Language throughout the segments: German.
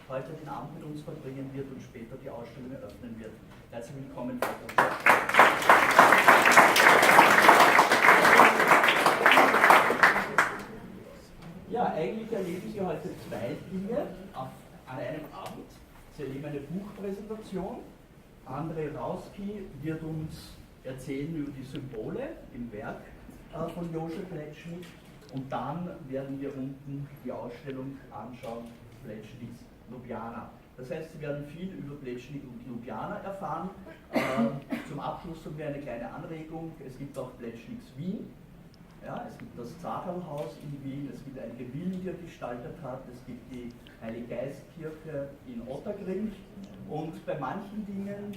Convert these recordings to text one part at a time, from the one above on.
heute den Abend mit uns verbringen wird und später die Ausstellung eröffnen wird. Herzlich willkommen, Frau Professor. Ja, eigentlich erleben Sie heute zwei Dinge an einem Abend. Sie erleben eine Buchpräsentation. André Rauski wird uns erzählen über die Symbole im Werk von Jože Plečnik. Und dann werden wir unten die Ausstellung anschauen, Plečniks Ljubljana. Das heißt, Sie werden viel über Plečnik und Ljubljana erfahren. Zum Abschluss haben wir eine kleine Anregung. Es gibt auch Plečniks Wien. Ja, es gibt das Zacherlhaus in Wien, es gibt einige Villen, die er gestaltet hat, es gibt die Heilig-Geist-Kirche in Otterkring. Und bei manchen Dingen,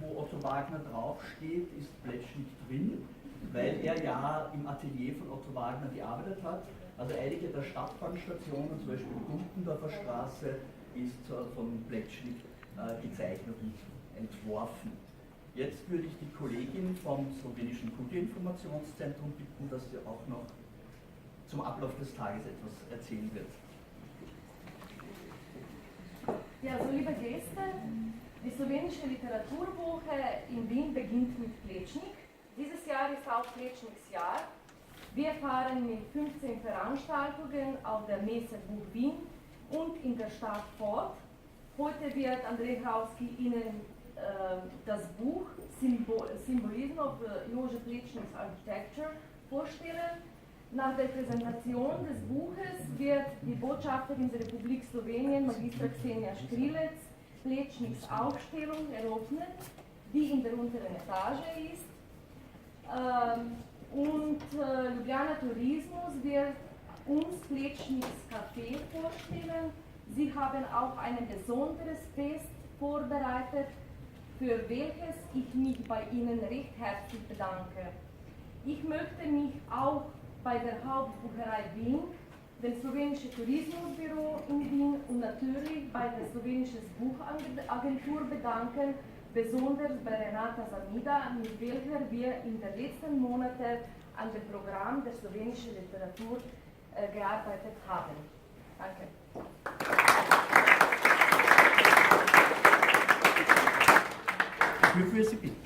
wo Otto Wagner draufsteht, ist Plečnik drin, weil er ja im Atelier von Otto Wagner gearbeitet hat. Also einige der Stadtbahnstationen, zum Beispiel Gumpendorfer Straße, ist von Plečnik gezeichnet und entworfen. Jetzt würde ich die Kollegin vom slowenischen Kulturinformationszentrum bitten, dass sie auch noch zum Ablauf des Tages etwas erzählen wird. Ja, so liebe Gäste, die slowenische Literaturwoche in Wien beginnt mit Plečnik. Dieses Jahr ist auch Plečniks Jahr. Wir fahren mit 15 Veranstaltungen auf der Messe Buch Wien und in der Stadt fort. Heute wird André Rauski Ihnen das Buch Symbolism of Jože Plečnik's Architecture vorstellen. Nach der Präsentation des Buches wird die Botschafterin der Republik Slowenien, Magistra Ksenia Škrilec, Plečnik's Ausstellung eröffnen, die in der unteren Etage ist. Ljubljana Tourismus wird uns Plečnik's Café vorstellen. Sie haben auch ein besonderes Fest vorbereitet, für welches ich mich bei Ihnen recht herzlich bedanke. Ich möchte mich auch bei der Hauptbucherei Wien, dem slowenischen Tourismusbüro in Wien und natürlich bei der slowenischen Buchagentur bedanken, besonders bei Renata Zamida, mit welcher wir in den letzten Monaten an dem Programm der slowenischen Literatur gearbeitet haben. Danke. Ich würde Sie bitten.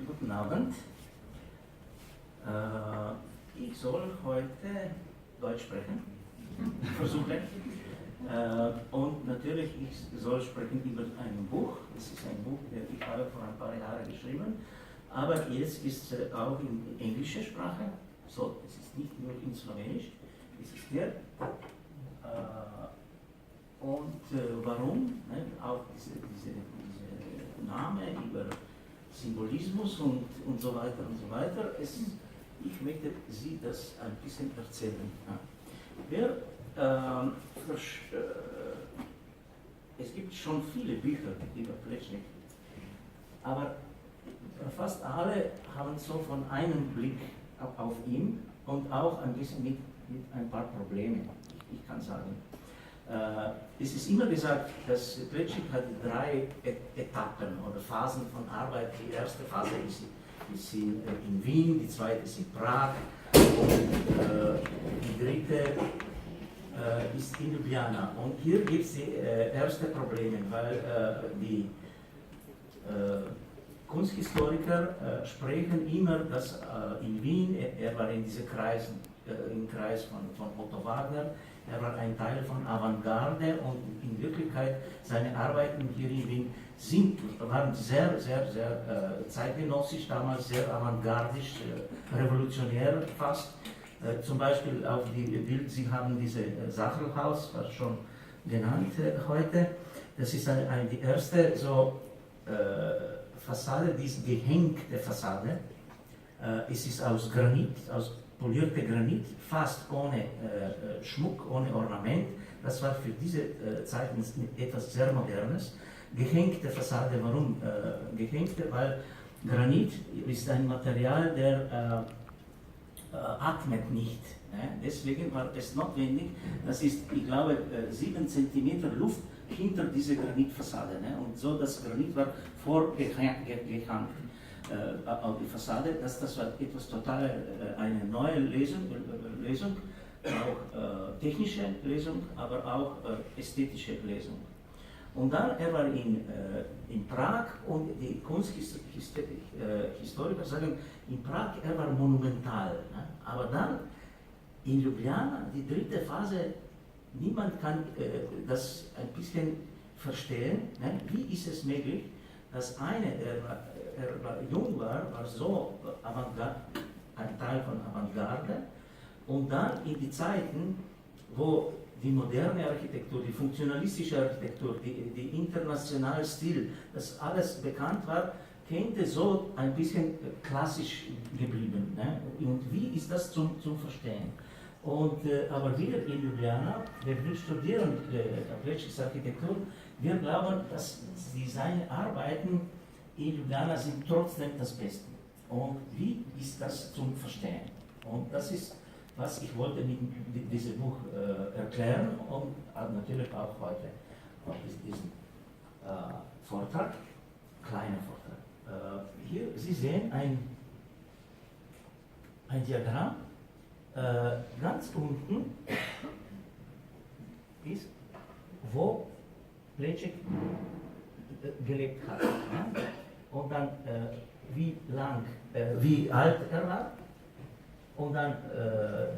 Guten Abend. Ich soll heute Deutsch sprechen, versuchen. Und natürlich, ich soll sprechen über ein Buch. Es ist ein Buch, das ich habe vor ein paar Jahren geschrieben. Aber jetzt ist es auch in englischer Sprache. So, es ist nicht nur in Slowenisch, es ist hier. Warum? Ne? Auch diese Name über Symbolismus und so weiter und so weiter. Ich möchte Sie das ein bisschen erzählen. Ja. Es gibt schon viele Bücher über Plečnik, aber fast alle haben so von einem Blick auf ihn und auch ein bisschen mit ein paar Problemen, ich kann sagen. Es ist immer gesagt, dass Plečnik hat 3 Etappen oder Phasen von Arbeit. Die erste Phase ist in Wien, die zweite ist in Prag und die dritte ist in Ljubljana. Und hier gibt es die ersten Probleme, weil die Kunsthistoriker sprechen immer, dass in Wien, er war in diesem Kreis, im Kreis von Otto Wagner, er war ein Teil von Avantgarde und in Wirklichkeit seine Arbeiten hier in Wien waren sehr, sehr, sehr zeitgenössisch, damals sehr avantgardisch, revolutionär fast. Zum Beispiel auf die Bild, Sie haben dieses Zacherlhaus, was schon genannt heute. Das ist die erste so Fassade, die ist gehängte Fassade. Es ist aus Granit, aus polierte Granit, fast ohne Schmuck, ohne Ornament. Das war für diese Zeit etwas sehr Modernes. Gehängte Fassade, warum gehängte? Weil Granit ist ein Material, der atmet nicht. Deswegen war es notwendig, das ist, ich glaube, 7 cm Luft hinter dieser Granitfassade. Ne? Und so, das Granit war vorgehängt auf die Fassade. Das war etwas total eine neue Lesung, auch technische Lesung, aber auch ästhetische Lesung. Und dann, er war in Prag und die Kunsthistoriker sagen, in Prag, er war monumental. Ne? Aber dann in Ljubljana, die dritte Phase, niemand kann das ein bisschen verstehen. Ne? Wie ist es möglich, dass er jung war so Avantgarde, ein Teil von Avantgarde, und dann in die Zeiten, wo die moderne Architektur, die funktionalistische Architektur, die internationale Stil, das alles bekannt war, könnte so ein bisschen klassisch geblieben. Ne? Und wie ist das zum Verstehen? Und, aber wir in Ljubljana, wir studieren Plečnik's-Architektur, wir glauben, dass seine Arbeiten in Ljubljana sind trotzdem das Beste. Und wie ist das zum Verstehen? Und das ist, was ich wollte mit diesem Buch erklären und natürlich auch heute auf diesen Vortrag, kleiner Vortrag. Hier, Sie sehen ein Diagramm, ganz unten ist, wo Plečnik gelebt hat. Ja? Und dann wie alt er war. Und dann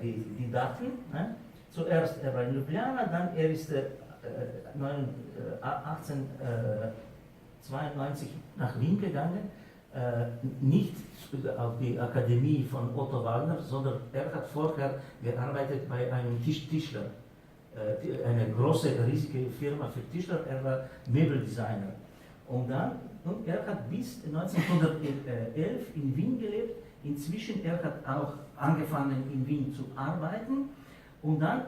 die Daten. Ne? Zuerst er war in Ljubljana, dann er ist 1892 nach Wien gegangen, nicht auf die Akademie von Otto Wagner, sondern er hat vorher gearbeitet bei einem Tischler, eine große, riesige Firma für Tischler, er war Möbeldesigner. Und er hat bis 1911 in Wien gelebt. Inzwischen, er hat auch angefangen in Wien zu arbeiten und dann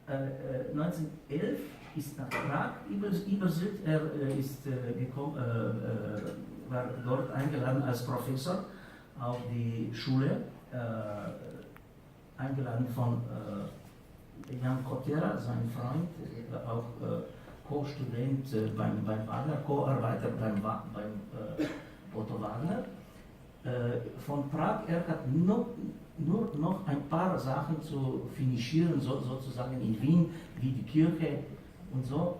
1911 ist nach Prag übersiedelt, er ist war dort eingeladen als Professor auf die Schule, eingeladen von Jan Kotera, sein Freund, auch Co-Student beim Wagner, Co-Arbeiter beim Otto Wagner. Von Prag, er hat nur noch ein paar Sachen zu finischieren, sozusagen in Wien, wie die Kirche und so.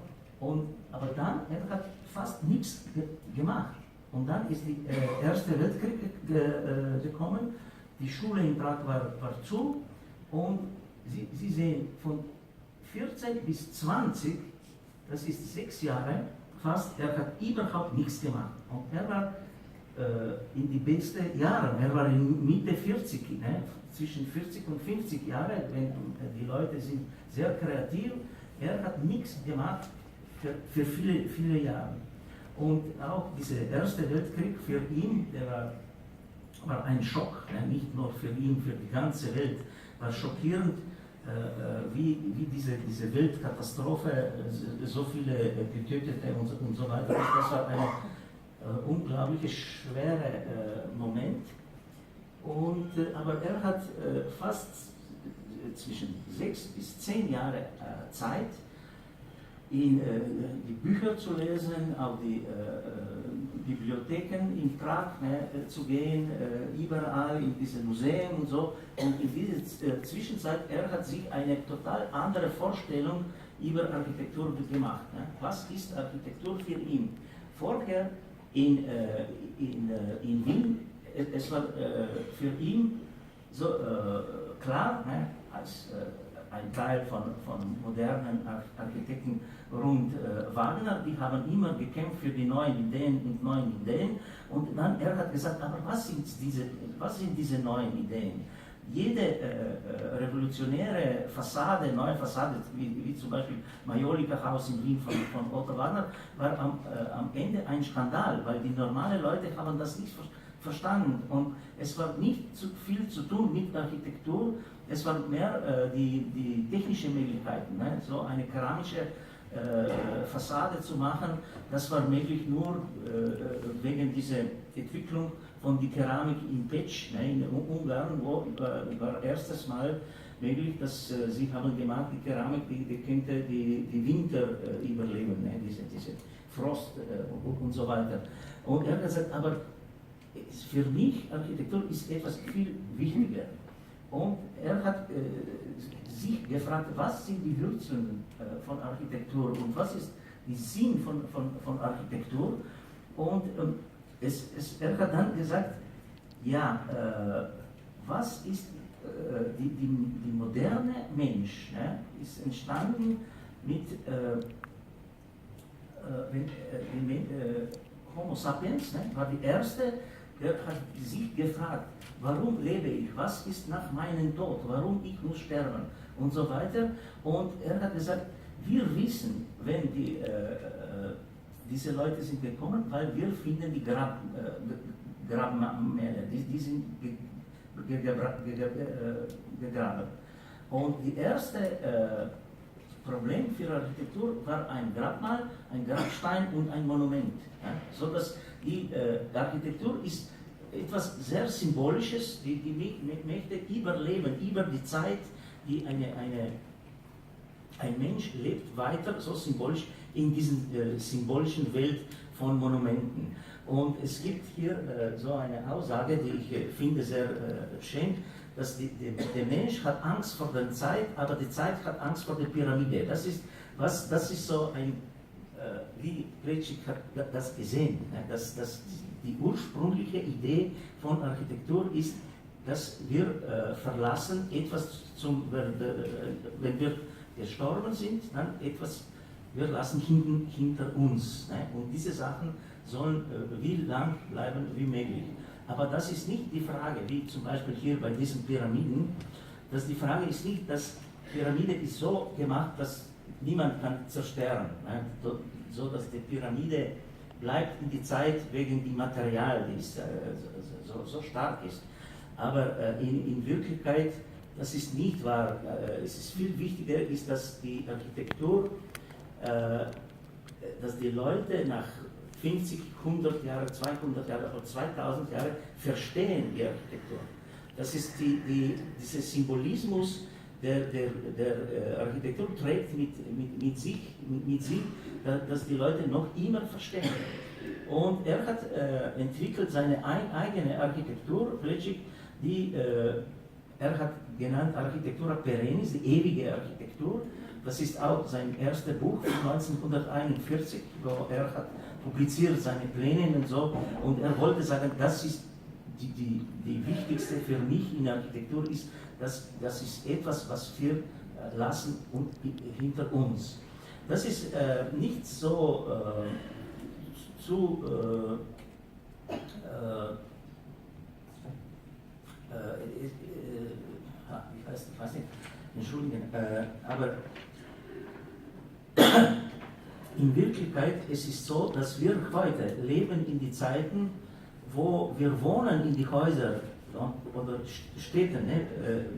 Aber dann, er hat fast nichts gemacht. Und dann ist der Erste Weltkrieg gekommen, die Schule in Prag war zu und Sie sehen, von 14 bis 20, das ist 6 Jahre fast, er hat überhaupt nichts gemacht. Und er war in die besten Jahre, er war in Mitte 40, ne? Zwischen 40 und 50 Jahre, wenn die Leute sind sehr kreativ, er hat nichts gemacht für viele, viele Jahre. Und auch dieser Erste Weltkrieg für ihn, der war ein Schock, ne? Nicht nur für ihn, für die ganze Welt, war schockierend, wie diese Weltkatastrophe, so viele Getötete und so weiter. Das war eine unglaublich schwere Moment. Aber er hat fast zwischen 6 bis 10 Jahre Zeit, die Bücher zu lesen, auf die Bibliotheken in Prag zu gehen, überall in diese Museen und so. Und in dieser Zwischenzeit, er hat sich eine total andere Vorstellung über Architektur gemacht. Ne? Was ist Architektur für ihn? Vorher in Wien, es war für ihn so klar, ne, als ein Teil von modernen Architekten rund Wagner, die haben immer gekämpft für die neuen Ideen. Und dann er hat gesagt, aber was sind diese neuen Ideen? Jede revolutionäre Fassade, neue Fassade, wie zum Beispiel Majolika-Haus in Wien von Otto Wagner, war am Ende ein Skandal, weil die normalen Leute haben das nicht verstanden. Und es war nicht zu viel zu tun mit Architektur, es war mehr die technischen Möglichkeiten. Ne? So eine keramische Fassade zu machen, das war möglich nur wegen dieser Entwicklung von der Keramik in Pécs, ne, in Ungarn, wo war erstes Mal möglich, dass sie haben gemacht, die Keramik, die könnte die Winter überleben, ne? diese Frost und so weiter. Und er hat gesagt, aber für mich Architektur ist etwas viel wichtiger. Und er hat sich gefragt, was sind die Wurzeln von Architektur und was ist der Sinn von Architektur. Und er hat dann gesagt, ja, was ist die moderne Mensch, ne, ist entstanden mit Homo sapiens, ne, war die erste, der hat sich gefragt, warum lebe ich, was ist nach meinem Tod, warum ich muss sterben und so weiter. Und er hat gesagt, wir wissen, wenn diese Leute sind gekommen, weil wir finden die Grabmäler, die sind gegraben. Und die erste Problem für Architektur war ein Grabmal, ein Grabstein und ein Monument. Ja? So dass die Architektur ist etwas sehr Symbolisches, die möchte überleben, über die Zeit, die ein Mensch lebt weiter, so symbolisch, in dieser symbolischen Welt von Monumenten. Und es gibt hier so eine Aussage, die ich finde sehr schön, dass der Mensch hat Angst vor der Zeit, aber die Zeit hat Angst vor der Pyramide. Das ist so ein, wie Plečnik hat das gesehen, dass die ursprüngliche Idee von Architektur ist, dass wir verlassen etwas, wenn wir gestorben sind, dann etwas, wir lassen hinter uns. Ne? Und diese Sachen sollen wie lang bleiben wie möglich. Aber das ist nicht die Frage, wie zum Beispiel hier bei diesen Pyramiden, dass die Frage ist nicht, dass Pyramide ist so gemacht, dass niemand kann zerstören, ne? So dass die Pyramide bleibt in die Zeit wegen dem Material, die ist, so stark ist. Aber in Wirklichkeit, das ist nicht wahr. Es ist viel wichtiger, ist, dass die Architektur, dass die Leute nach 50, 100 Jahre, 200 Jahre oder 2000 Jahre verstehen die Architektur. Das ist dieser Symbolismus der Architektur trägt mit sich, dass die Leute noch immer verstehen. Und er hat entwickelt seine eigene Architektur, Plečnik, die er hat genannt Architectura perennis, die ewige Architektur. Das ist auch sein erstes Buch von 1941, wo er hat publiziert seine Pläne und so. Und er wollte sagen, das ist die wichtigste für mich in der Architektur ist, das ist etwas, was wir lassen hinter uns. Das ist nicht so ich weiß nicht, entschuldigen, aber in Wirklichkeit es ist so, dass wir heute leben in die Zeiten, wo wir wohnen in die Häuser oder Städte, ne?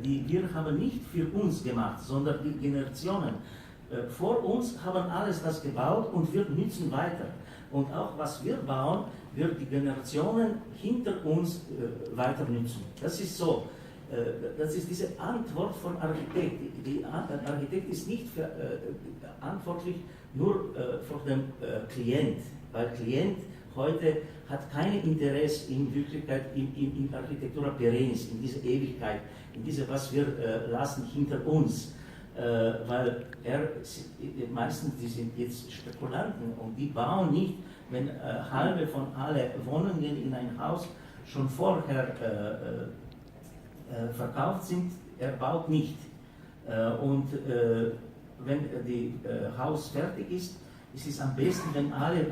Wir haben nicht für uns gemacht, sondern die Generationen vor uns haben alles das gebaut und wir nützen weiter. Und auch was wir bauen, wird die Generationen hinter uns weiter nützen. Das ist so. Das ist diese Antwort von Architekt. Der Architekt ist nicht verantwortlich nur für den Klient, weil Klient heute hat kein Interesse in Wirklichkeit in Architektura perennis, in diese Ewigkeit, in diese, was wir lassen hinter uns. Weil meistens die sind jetzt Spekulanten und die bauen nicht, wenn halbe von allen Wohnungen in ein Haus schon vorher verkauft sind, er baut nicht. Und wenn das Haus fertig ist, ist es am besten, wenn alle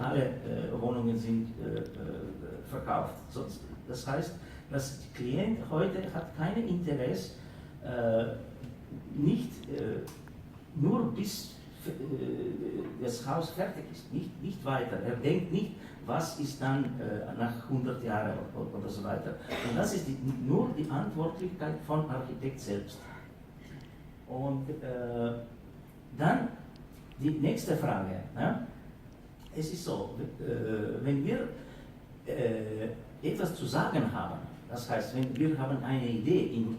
Wohnungen sind verkauft. Das heißt, dass der Klient heute hat kein Interesse, nicht nur bis das Haus fertig ist, nicht weiter. Er denkt nicht, was ist dann nach 100 Jahren oder so weiter. Und das ist nur die Verantwortlichkeit von Architekt selbst. Und dann die nächste Frage. Ne? Es ist so, wenn wir etwas zu sagen haben, das heißt, wenn wir haben eine Idee in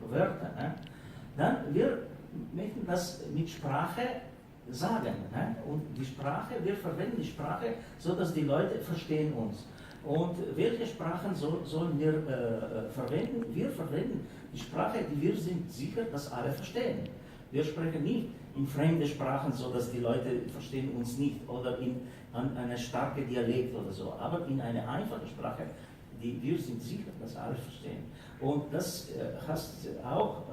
Wörtern, ne? dann wir möchten das mit Sprache sagen. Ne? Und die Sprache, wir verwenden die Sprache, so dass die Leute verstehen uns. Und welche Sprachen sollen wir verwenden? Wir verwenden die Sprache, die wir sind sicher, dass alle verstehen. Wir sprechen nicht in fremde Sprachen, so dass die Leute verstehen uns nicht oder in eine starke Dialekt oder so, aber in eine einfache Sprache, die wir sind sicher, dass alle verstehen. Und das hast auch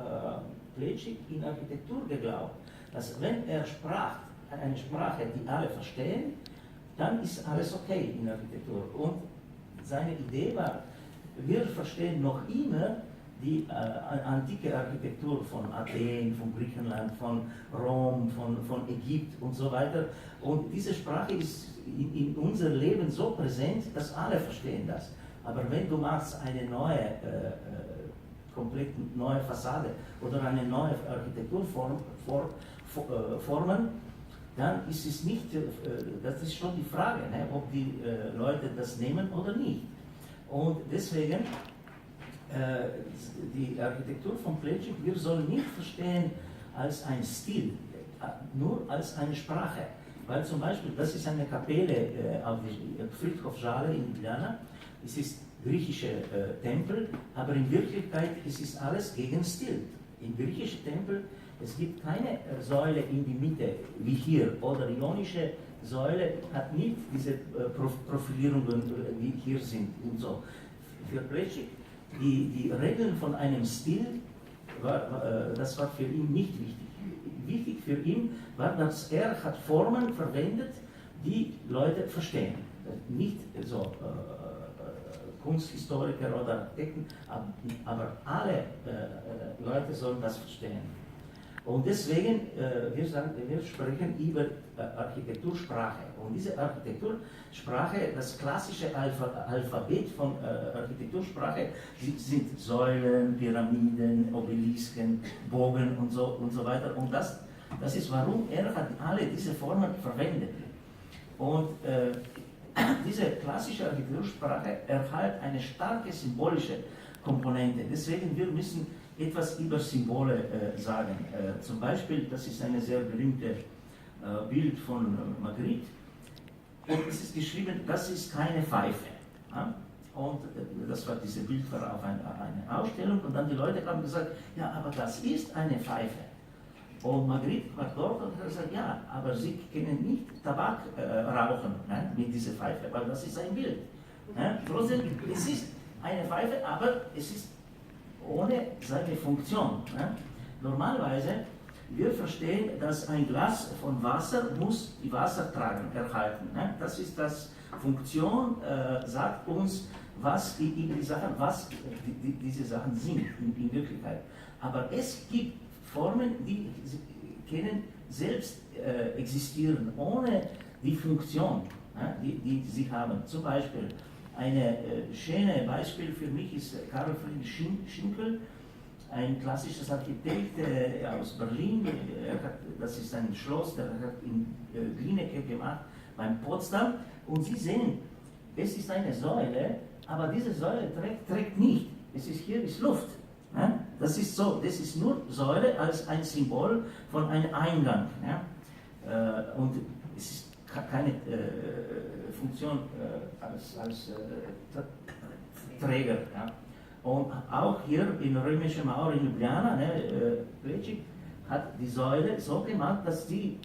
Plečnik in Architektur geglaubt, dass wenn er sprach, eine Sprache, die alle verstehen, dann ist alles okay in Architektur. Und seine Idee war, wir verstehen noch immer die antike Architektur von Athen, von Griechenland, von Rom, von Ägypten und so weiter. Und diese Sprache ist in unser Leben so präsent, dass alle verstehen das. Aber wenn du machst eine neue, komplett neue Fassade oder eine neue Architekturform, dann ist es nicht, das ist schon die Frage, ne, ob die Leute das nehmen oder nicht. Und deswegen, die Architektur von Plečnik, wir sollen nicht verstehen als ein Stil, nur als eine Sprache. Weil zum Beispiel, das ist eine Kapelle auf dem Friedhof Žale in Ljubljana, es ist griechische Tempel, aber in Wirklichkeit es ist alles gegen Stil. Im griechischen Tempel, es gibt keine Säule in die Mitte, wie hier, oder ionische Säule hat nicht diese Profilierungen, wie hier sind und so. Für Plečnik, die Regeln von einem Stil, das war für ihn nicht wichtig. Wichtig für ihn war, dass er hat Formen verwendet, die Leute verstehen. Nicht so Kunsthistoriker oder Architekten, aber alle Leute sollen das verstehen. Und deswegen, wir sprechen über Architektursprache. Und diese Architektursprache, das klassische Alphabet von Architektursprache, sind Säulen, Pyramiden, Obelisken, Bogen und so weiter. Und das ist, warum er hat alle diese Formen verwendet. Und diese klassische Architektursprache erhält eine starke symbolische Komponente. Deswegen wir müssen etwas über Symbole sagen. Zum Beispiel, das ist ein sehr berühmtes Bild von Magritte. Und es ist geschrieben, das ist keine Pfeife. Ja? Und das war dieses Bild war auf eine Ausstellung und dann die Leute haben gesagt, ja, aber das ist eine Pfeife. Und Magritte war dort und hat gesagt, ja, aber Sie können nicht Tabak rauchen, ne, mit dieser Pfeife, weil das ist ein Bild. Ne? Trotzdem, es ist eine Pfeife, aber es ist ohne seine Funktion. Ne? Normalerweise, wir verstehen, dass ein Glas von Wasser muss die Wasser erhalten. Ne? Das ist das Funktion, sagt uns, was diese Sachen sind in Wirklichkeit. Aber es gibt Formen, die können selbst existieren, ohne die Funktion, die sie haben. Zum Beispiel, ein schönes Beispiel für mich ist Karl Friedrich Schinkel, ein klassisches Architekt aus Berlin. Das ist ein Schloss, der hat in Glienicke gemacht, beim Potsdam. Und Sie sehen, es ist eine Säule, aber diese Säule trägt nicht. Hier ist Luft. Das ist so, das ist nur Säule als ein Symbol von einem Eingang. Und es ist keine Funktion als Träger. Ja. Und auch hier in der römischen Mauer in Ljubljana, Plečnik hat die Säule so gemacht, dass gehen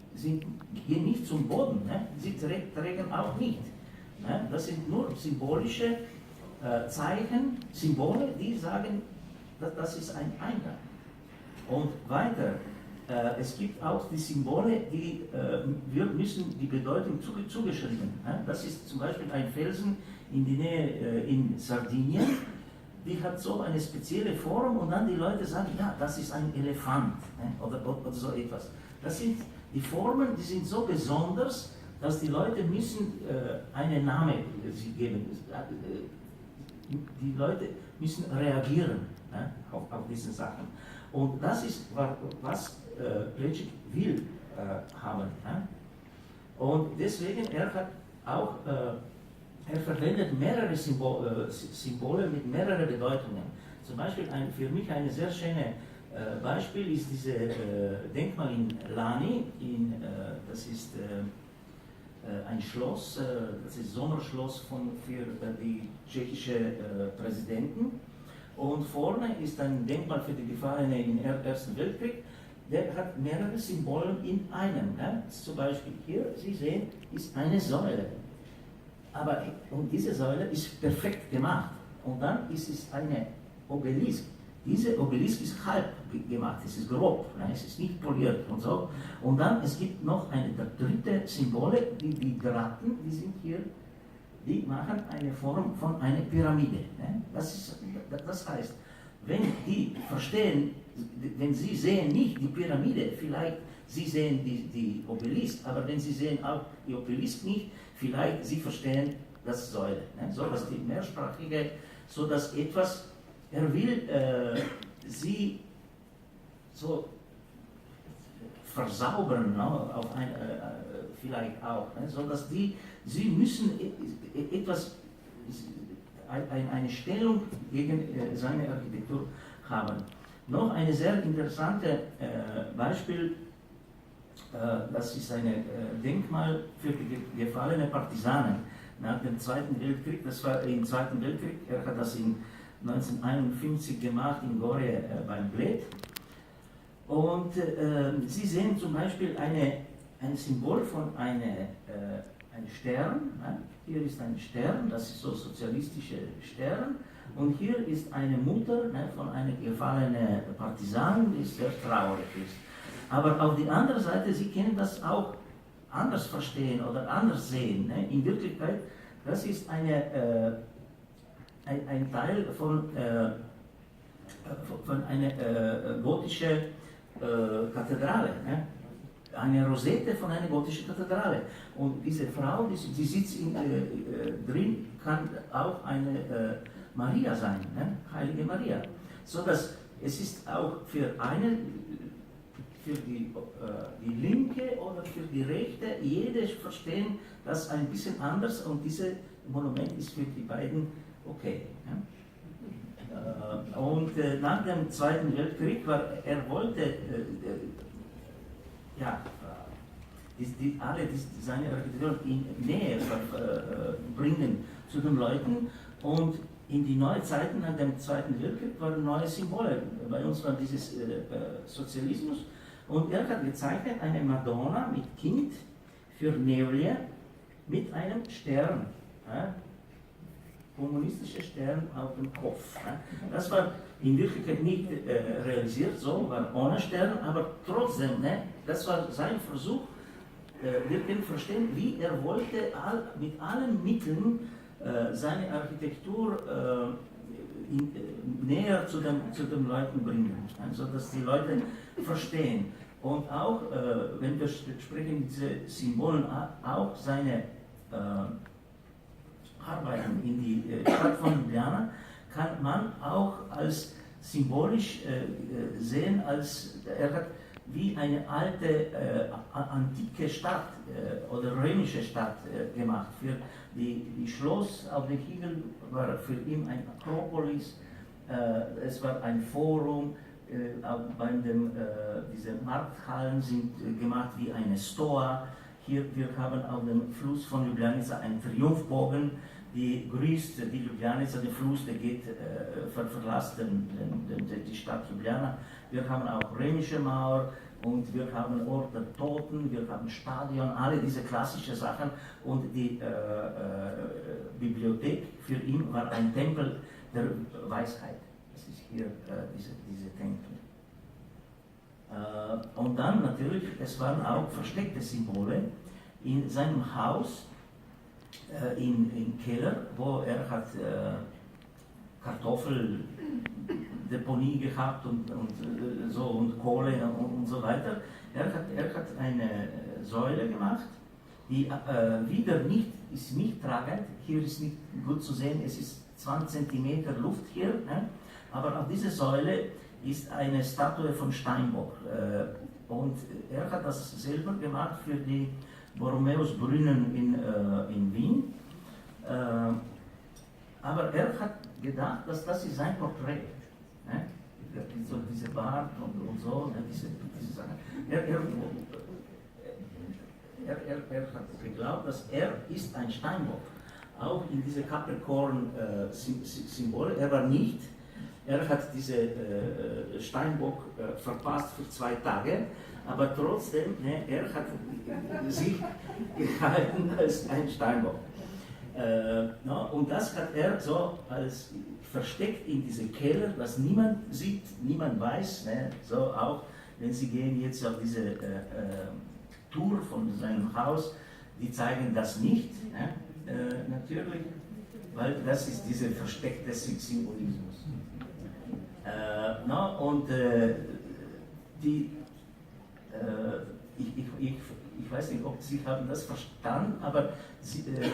nicht zum Boden, sie trägen auch nicht. Das sind nur symbolische Zeichen, Symbole, die sagen, das ist ein Eingang. Und weiter, es gibt auch die Symbole, die wir müssen die Bedeutung zugeschrieben. Das ist zum Beispiel ein Felsen in der Nähe in Sardinien, die hat so eine spezielle Form und dann die Leute sagen, ja, das ist ein Elefant oder so etwas. Das sind die Formen, die sind so besonders, dass die Leute müssen einen Namen geben. Die Leute müssen reagieren auf diese Sachen. Und das ist, was Plečnik will haben. Und deswegen, er hat auch, er verwendet mehrere Symbole mit mehreren Bedeutungen. Zum Beispiel für mich eine sehr schöne Beispiel ist dieses Denkmal in Lani, das ist ein Schloss, das ist Sommerschloss für die tschechische Präsidenten. Und vorne ist ein Denkmal für die Gefallenen im Ersten Weltkrieg. Der hat mehrere Symbole in einem. Ne? Zum Beispiel hier, Sie sehen, ist eine Säule. Und diese Säule ist perfekt gemacht. Und dann ist es eine Obelisk. Diese Obelisk ist halb gemacht, es ist grob, ne? Es ist nicht poliert und so. Und dann, es gibt noch der dritte Symbole, die geraden, die sind hier, die machen eine Form von einer Pyramide. Ne? Das heißt, wenn die verstehen, wenn sie sehen nicht die Pyramide, vielleicht sie sehen die Obelisk, aber wenn sie sehen auch die Obelisk nicht, vielleicht sie verstehen das Säule. Ne? So dass die mehrsprachige, so dass etwas, er will sie so versaubern, no? Auf vielleicht auch, ne? So dass sie müssen etwas, eine Stellung gegen seine Architektur haben. Noch ein sehr interessantes Beispiel, das ist ein Denkmal für die gefallenen Partisanen nach dem Zweiten Weltkrieg. Das war im Zweiten Weltkrieg, er hat das in 1951 gemacht in Gorje beim Bled. Und Sie sehen zum Beispiel ein Symbol von einem Stern. Ne? Hier ist ein Stern, das ist so sozialistischer Stern. Und hier ist eine Mutter, ne, von einer gefallenen Partisanin, die sehr traurig ist. Aber auf die andere Seite, Sie können das auch anders verstehen oder anders sehen. Ne? In Wirklichkeit, das ist ein Teil von einer gotischen Kathedrale. Ne? Eine Rosette von einer gotischen Kathedrale. Und diese Frau, die sitzt drin, kann auch eine Maria sein, ne? Heilige Maria. So dass es ist auch für die linke oder für die rechte, jeder verstehen das ein bisschen anders und dieses Monument ist für die beiden okay. Ne? Und nach dem Zweiten Weltkrieg er wollte seine Architektur in Nähe bringen zu den Leuten und in die neuen Zeiten nach dem Zweiten Weltkrieg waren neue Symbole. Bei uns war dieses Sozialismus und er hat gezeichnet eine Madonna mit Kind für Nevelia mit einem Stern. Kommunistischer Stern auf dem Kopf. Das war in Wirklichkeit nicht realisiert, so war ohne Stern, aber trotzdem, ne, das war sein Versuch. Wir können verstehen, wie er wollte mit allen Mitteln seine Architektur näher zu den Leuten bringen, also dass die Leute verstehen. Und auch, wenn wir sprechen, diese Symbolen, auch seine Arbeiten in die Stadt von Ljubljana kann man auch als symbolisch sehen, als er hat wie eine alte antike Stadt oder römische Stadt gemacht. Für die Schloss auf dem Hügel war für ihn ein Akropolis, es war ein Forum, diese Markthallen sind gemacht wie eine Stoa. Hier, wir haben auf dem Fluss von Ljubljanica einen Triumphbogen, die grüßt die Ljubljanica, der Fluss, der geht, verlässt die Stadt Ljubljana. Wir haben auch römische Mauer und wir haben Ort der Toten, wir haben Stadion, alle diese klassischen Sachen und die Bibliothek für ihn war ein Tempel der Weisheit. Das ist hier diese Tempel. Und dann natürlich, es waren auch versteckte Symbole in seinem Haus, im Keller, wo er hat Kartoffeldeponie gehabt und Kohle und so weiter. Er hat eine Säule gemacht, die wieder ist nicht tragend. Hier ist nicht gut zu sehen, es ist 20 cm Luft hier, ne? Aber auf dieser Säule ist eine Statue von Steinbock. Und er hat das selber gemacht für die Borromäusbrunnen in Wien. Aber er hat gedacht, dass das ist sein Porträt. Ne? so diese Bart und so, ne, diese Sachen. Er hat geglaubt, dass er ist ein Steinbock, auch in diese Capricorn-Symbole. Er war nicht. Er hat diese Steinbock verpasst für 2 Tage, aber trotzdem, ne, er hat sich gehalten als ein Steinbock. No, und das hat er so als versteckt in diese Keller, was niemand sieht, niemand weiß. Ne, so auch, wenn Sie gehen jetzt auf diese Tour von seinem Haus, die zeigen das nicht, ne, natürlich, weil das ist dieser versteckte Symbolismus. No, und ich weiß nicht, ob Sie haben das verstanden, aber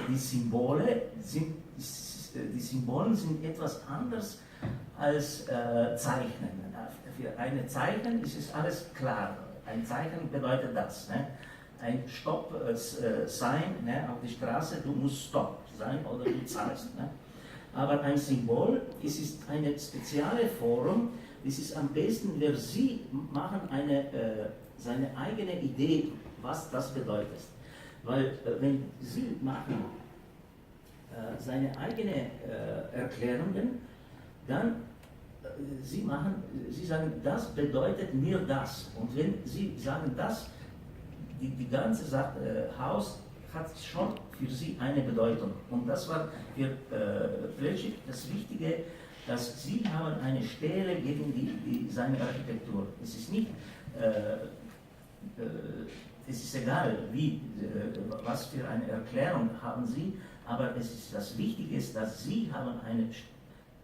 die Symbole sind etwas anders als Zeichnen. Für eine Zeichen ist es alles klar. Ein Zeichen bedeutet das. Ne? Ein Stopp sein, ne? Auf die Straße, du musst Stopp sein oder du zahlst. Ne? Aber ein Symbol, es ist eine spezielle Form, es ist am besten, wenn Sie machen seine eigene Idee, was das bedeutet. Weil wenn Sie machen seine eigenen Erklärungen, dann Sie sagen, das bedeutet mir das. Und wenn Sie sagen das, die ganze Haus hat schon für Sie eine Bedeutung. Und das war für Plečnik das Wichtige, dass Sie haben eine Stelle gegen seine Architektur. Es ist nicht, es ist egal, was für eine Erklärung haben Sie, aber das Wichtige ist, dass Sie haben eine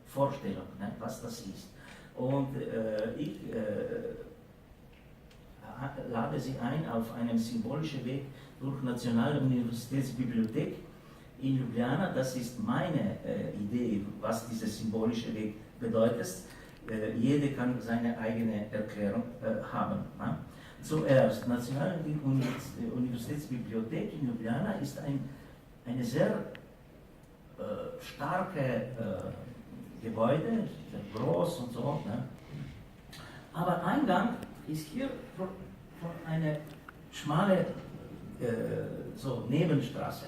Vorstellung, ne, was das ist. Und ich lade Sie ein auf einen symbolischen Weg durch Nationale Universitätsbibliothek in Ljubljana. Das ist meine Idee, was dieser symbolische Weg bedeutet. Jeder kann seine eigene Erklärung haben. Ne? Zuerst, Nationale Universitätsbibliothek in Ljubljana ist eine sehr starke Gebäude, sehr groß und so. Ne? Aber Eingang ist hier von einer schmalen Nebenstraße.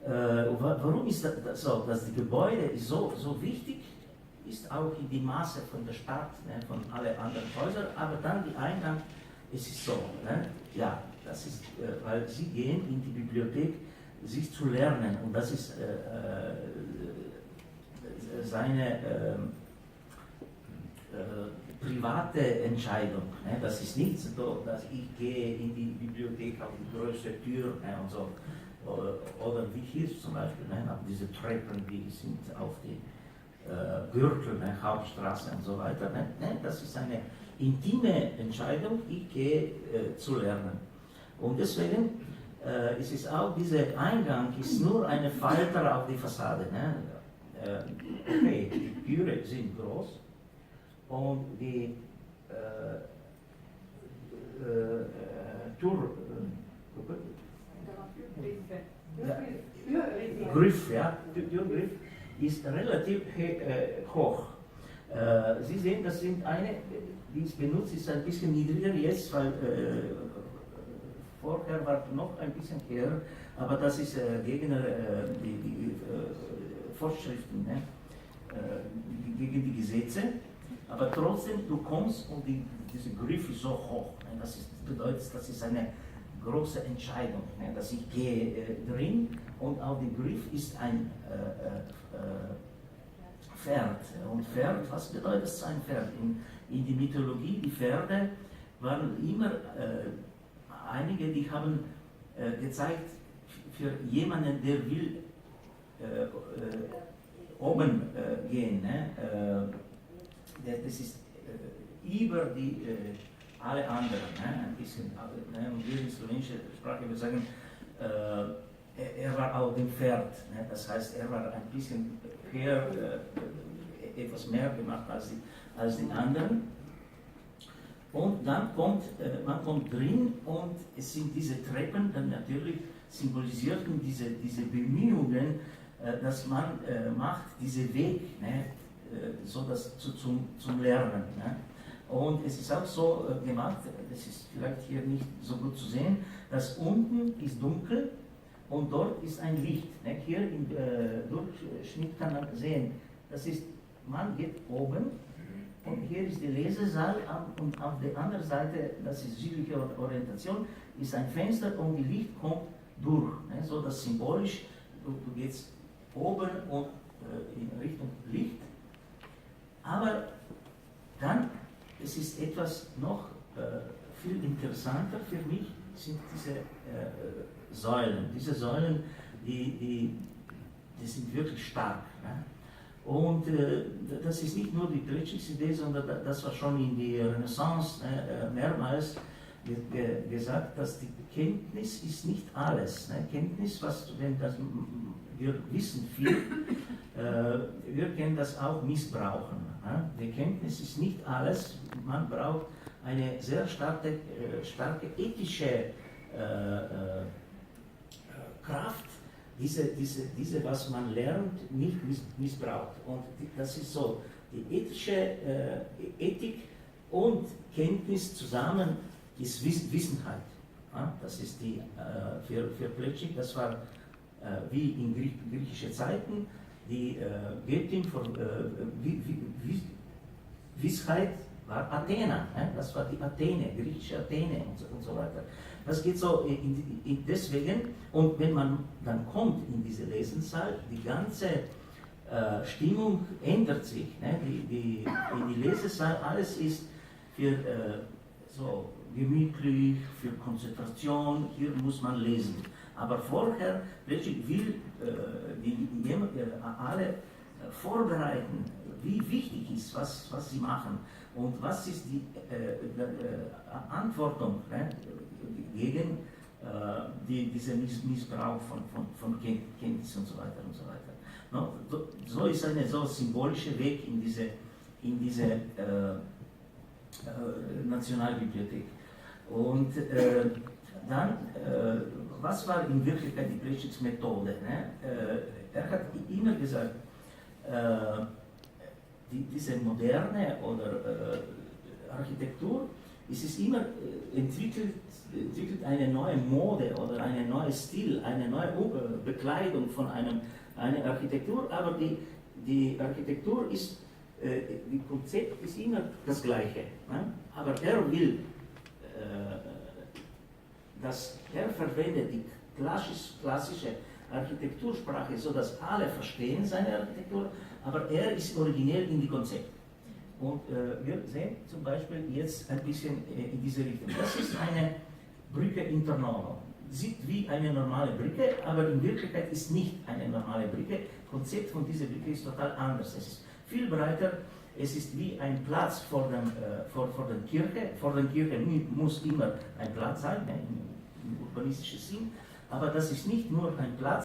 Warum ist das so? Dass die Gebäude ist so wichtig ist auch in die Maße von der Stadt, ne, von allen anderen Häusern, aber dann die Eingang, es ist so, ne? Ja, das ist, weil sie gehen in die Bibliothek, sich zu lernen, und das ist seine private Entscheidung. Ne? Das ist nicht so, dass ich gehe in die Bibliothek auf die größte Tür, ne, und so. Oder wie hier zum Beispiel, ne, auf diese Treppen, die sind auf die Gürtel, ne, Hauptstraße und so weiter. Ne? Das ist eine intime Entscheidung, ich gehe zu lernen. Und deswegen ist es auch, dieser Eingang ist nur eine Falter auf die Fassade. Ne? Okay, die Türen sind groß und die Türgriff, ja, Türgriff ist relativ hoch. Sie sehen, das sind die ist benutzt, ist ein bisschen niedriger jetzt, weil vorher war noch ein bisschen höher, aber das ist gegen die Vorschriften, ne? Gegen die Gesetze. Aber trotzdem, du kommst und dieser Griff ist so hoch. Ne? Das bedeutet, das ist eine große Entscheidung, ne? Dass ich gehe drin und auf dem Griff ist ein Pferd. Und Pferd, was bedeutet es ein Pferd? In der Mythologie, die Pferde waren immer einige, die haben gezeigt, für jemanden, der will oben gehen. Ne? Das ist über die alle anderen. Ne? Ein bisschen, ne? Und wir in slowenischer Sprache würde sagen, er war auf dem Pferd. Ne? Das heißt, er war ein bisschen höher, etwas mehr gemacht als die anderen. Und dann man kommt drin und es sind diese Treppen, dann natürlich symbolisierten diese Bemühungen, dass man macht diesen Weg, ne, so zum Lernen. Ne? Und es ist auch so gemacht, das ist vielleicht hier nicht so gut zu sehen, dass unten ist dunkel und dort ist ein Licht. Ne? Hier im Durchschnitt kann man sehen, das ist, man geht oben und hier ist der Lesesaal und auf der anderen Seite, das ist südliche Orientation, ist ein Fenster und die Licht kommt durch. Ne? So dass symbolisch, du gehst oben und in Richtung Licht, aber dann, es ist etwas noch viel interessanter für mich, sind diese Säulen. Diese Säulen, die sind wirklich stark. Ne? Und das ist nicht nur die Plečnik-Idee, sondern das war schon in der Renaissance mehrmals gesagt, dass die Kenntnis ist nicht alles. Ne? Kenntnis, wir wissen viel, wir können das auch missbrauchen. Ne? Die Kenntnis ist nicht alles, man braucht eine sehr starke ethische Kraft, diese, was man lernt, nicht missbraucht. Und das ist so, die ethische Ethik und Kenntnis zusammen ist Wissenheit. Ja? Das ist die, für Plečnik, das war wie in griechischen Zeiten, die Göttin von Weisheit war Athena, das war die Athene, griechische Athene und so weiter. Das geht so deswegen, und wenn man dann kommt in diese Lesenssaal, die ganze Stimmung ändert sich. Ne? In die Lesesaal, alles ist für so gemütlich, für Konzentration, hier muss man lesen. Aber vorher will alle vorbereiten, wie wichtig ist, was sie machen und was ist die Antwortung gegen diesen Missbrauch von Kenntnis und so weiter und so weiter. No, so ist ein so symbolischer Weg in diese Nationalbibliothek. Und dann, was war in Wirklichkeit die Plečniks Methode? Ne? Er hat immer gesagt, diese moderne oder Architektur, es ist immer entwickelt eine neue Mode oder ein neues Stil, eine neue Bekleidung von einer Architektur, aber die Architektur ist, das Konzept ist immer das gleiche. Ne? Aber er will, dass er verwendet die klassische Architektursprache, sodass alle verstehen seine Architektur, aber er ist originell in die Konzept. Und wir sehen zum Beispiel jetzt ein bisschen in diese Richtung. Das ist eine Brücke Internovo. Sieht wie eine normale Brücke, aber in Wirklichkeit ist nicht eine normale Brücke. Das Konzept von dieser Brücke ist total anders. Es ist viel breiter. Es ist wie ein Platz vor der Kirche. Vor der Kirche muss immer ein Platz sein, im urbanistischen Sinn. Aber das ist nicht nur ein Platz.